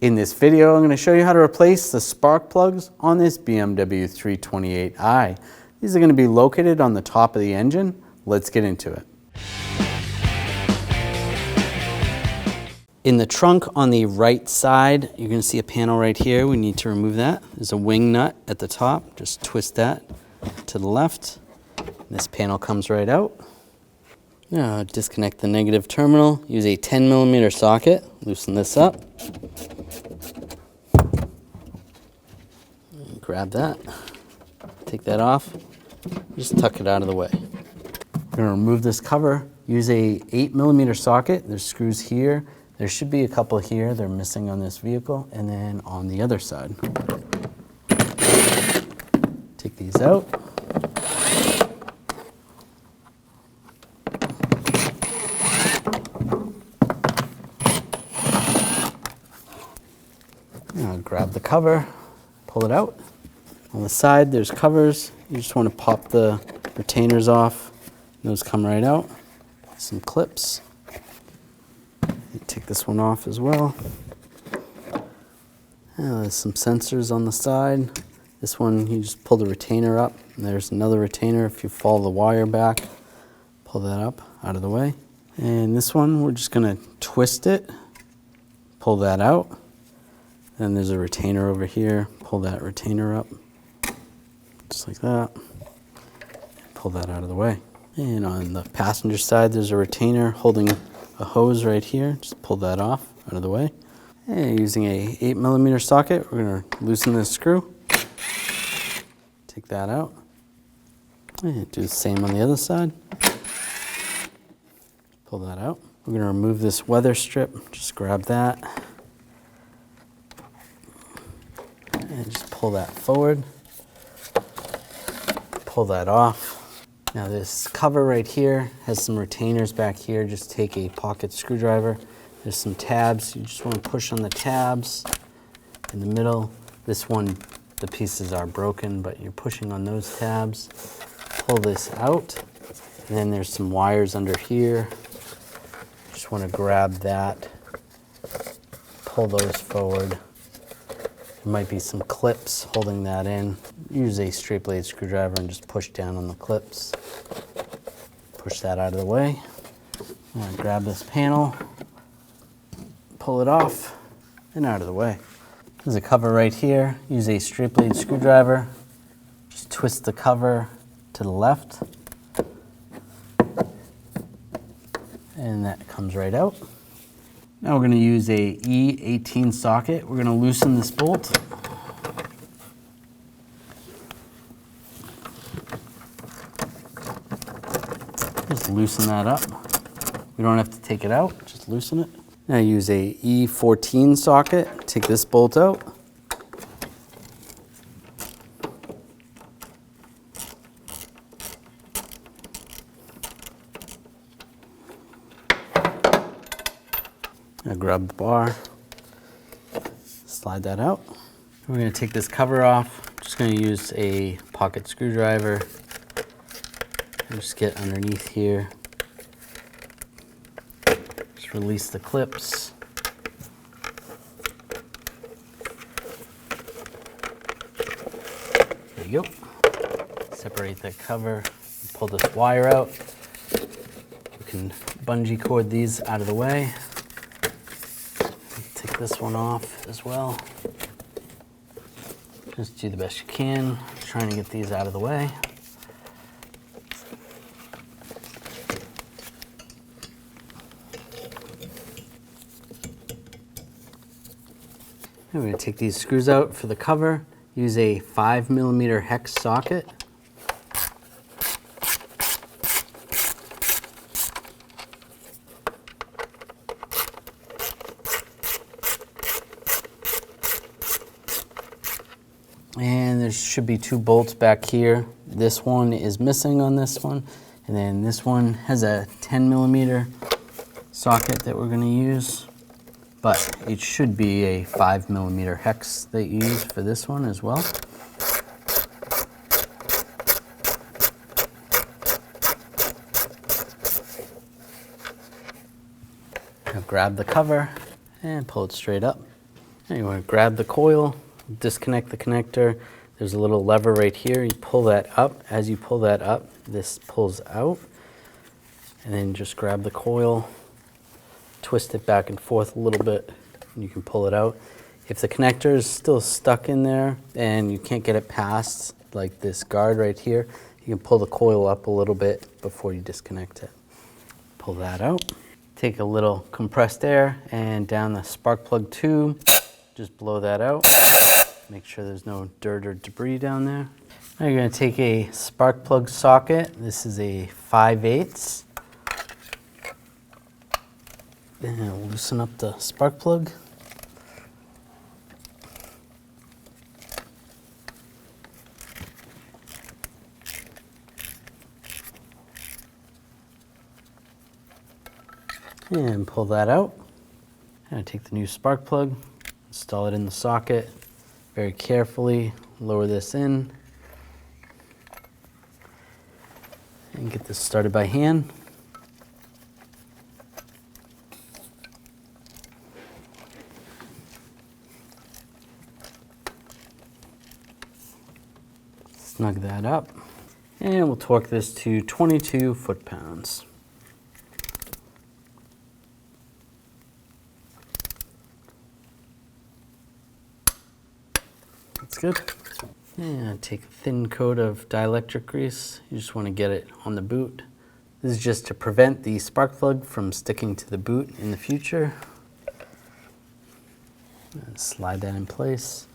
In this video, I'm going to show you how to replace the spark plugs on this BMW 328i. These are going to be located on the top of the engine. Let's get into it. In the trunk on the right side, you're going to see a panel right here. We need to remove that. There's a wing nut at the top. Just twist that to the left. This panel comes right out. Now disconnect the negative terminal. Use a 10mm socket. Loosen this up. Grab that. Take that off. Just tuck it out of the way. We're going to remove this cover. Use a 8mm socket. There's screws here. There should be a couple here. They're missing on this vehicle. And then on the other side. Take these out. Now grab the cover, pull it out. On the side, there's covers. You just want to pop the retainers off. Those come right out. Some clips. You take this one off as well. There's some sensors on the side. This one, you just pull the retainer up. And there's another retainer. If you follow the wire back, pull that up out of the way. And this one, we're just going to twist it, pull that out. Then there's a retainer over here. Pull that retainer up, just like that. Pull that out of the way. And on the passenger side, there's a retainer holding a hose right here. Just pull that off out of the way. And using a 8mm socket, we're gonna loosen this screw. Take that out. And do the same on the other side. Pull that out. We're gonna remove this weather strip. Just grab that. And just pull that forward, pull that off. Now this cover right here has some retainers back here. Just take a pocket screwdriver. There's some tabs. You just want to push on the tabs in the middle. This one, the pieces are broken, but you're pushing on those tabs. Pull this out. And then there's some wires under here. Just want to grab that, pull those forward. There might be some clips holding that in. Use a straight blade screwdriver and just push down on the clips. Push that out of the way. I'm gonna grab this panel, pull it off, and out of the way. There's a cover right here. Use a straight blade screwdriver. Just twist the cover to the left. And that comes right out. Now we're going to use a E18 socket. We're going to loosen this bolt. Just loosen that up. We don't have to take it out, just loosen it. Now use a E14 socket. Take this bolt out. Now grab the bar, slide that out. We're going to take this cover off. Just going to use a pocket screwdriver and just get underneath here. Just release the clips. There you go. Separate the cover, pull this wire out. We can bungee cord these out of the way. Take this one off as well. Just do the best you can, trying to get these out of the way. I'm going to take these screws out for the cover. Use a 5mm hex socket. And there should be two bolts back here. This one is missing on this one. And then this one has a 10mm socket that we're going to use. But it should be a 5mm hex that you use for this one as well. Now grab the cover and pull it straight up. Now you want to grab the coil, disconnect the connector. There's a little lever right here. You pull that up. As you pull that up, this pulls out. And then just grab the coil, twist it back and forth a little bit, and you can pull it out. If the connector is still stuck in there and you can't get it past like this guard right here, you can pull the coil up a little bit before you disconnect it. Pull that out. Take a little compressed air and down the spark plug tube, just blow that out. Make sure there's no dirt or debris down there. Now you're going to take a spark plug socket. This is a 5/8. And loosen up the spark plug. And pull that out. And take the new spark plug, install it in the socket. Very carefully lower this in. And get this started by hand. Snug that up. And we'll torque this to 22 foot-pounds. That's good. And take a thin coat of dielectric grease. You just want to get it on the boot. This is just to prevent the spark plug from sticking to the boot in the future. And slide that in place.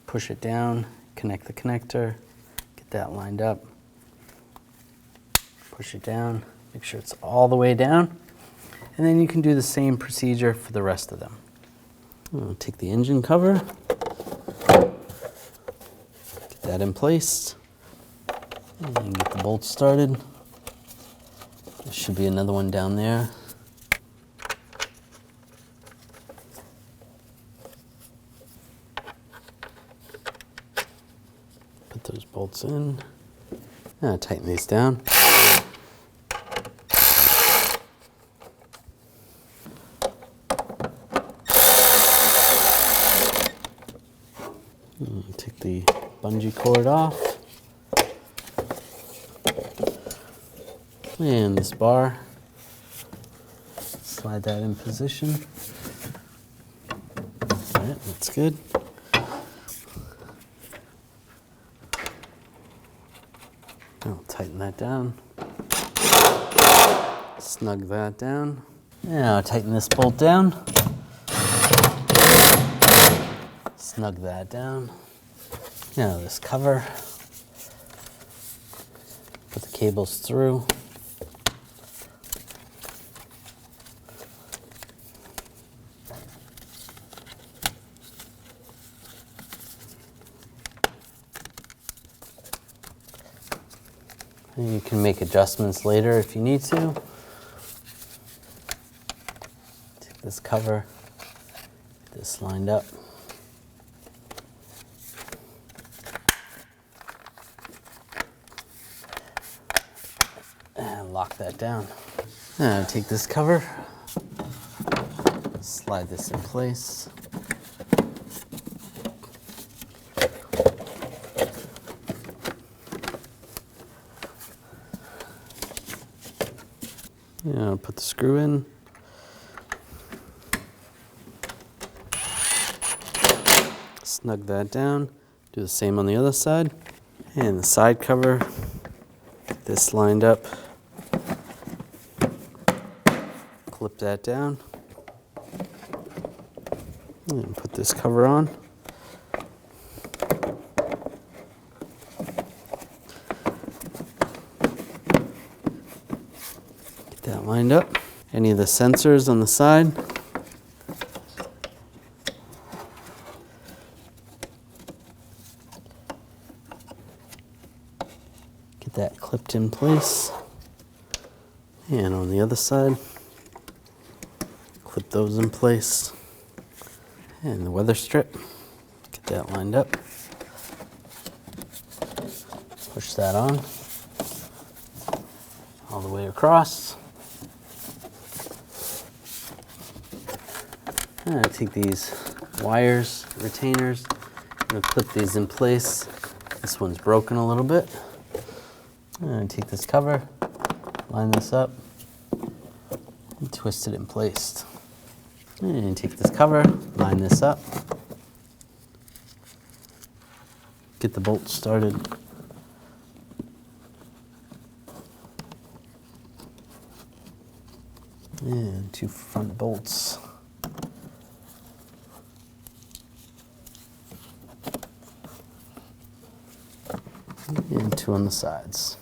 Push it down, connect the connector, get that lined up. Push it down, make sure it's all the way down. And then you can do the same procedure for the rest of them. I'll take the engine cover, get that in place, and get the bolts started. There should be another one down there. Put those bolts in. Now tighten these down. Take the bungee cord off. And this bar. Slide that in position. All right, that's good. I'll tighten that down. Snug that down. Now tighten this bolt down. Snug that down. Now this cover. Put the cables through. And you can make adjustments later if you need to. Take this cover, get this lined up. And lock that down. Now take this cover, slide this in place. Yeah, put the screw in. Snug that down. Do the same on the other side. And the side cover, get this lined up. Clip that down. And put this cover on. Get that lined up. Any of the sensors on the side. Get that clipped in place. And on the other side, clip those in place. And the weather strip, get that lined up. Push that on all the way across. I'm going to take these wires, retainers, I'm going to clip these in place. This one's broken a little bit. I'm going to take this cover, line this up, and twist it in place. And take this cover, line this up, get the bolt started. And 2 front bolts. And 2 on the sides.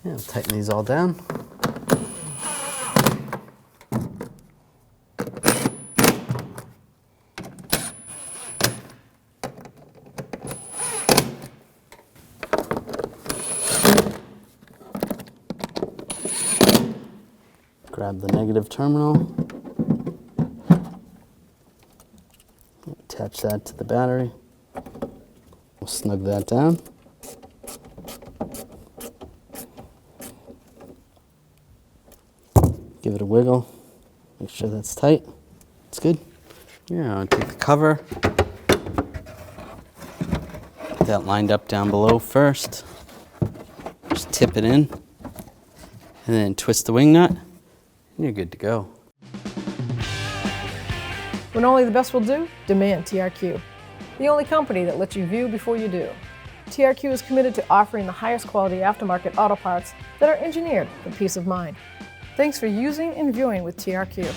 And tighten these all down. Grab the negative terminal. Attach that to the battery. We'll snug that down. Give it a wiggle. Make sure that's tight. It's good. Yeah, I'll take the cover. Get that lined up down below first. Just tip it in. And then twist the wing nut. And you're good to go. When only the best will do, demand TRQ. The only company that lets you view before you do. TRQ is committed to offering the highest quality aftermarket auto parts that are engineered for peace of mind. Thanks for using and viewing with TRQ.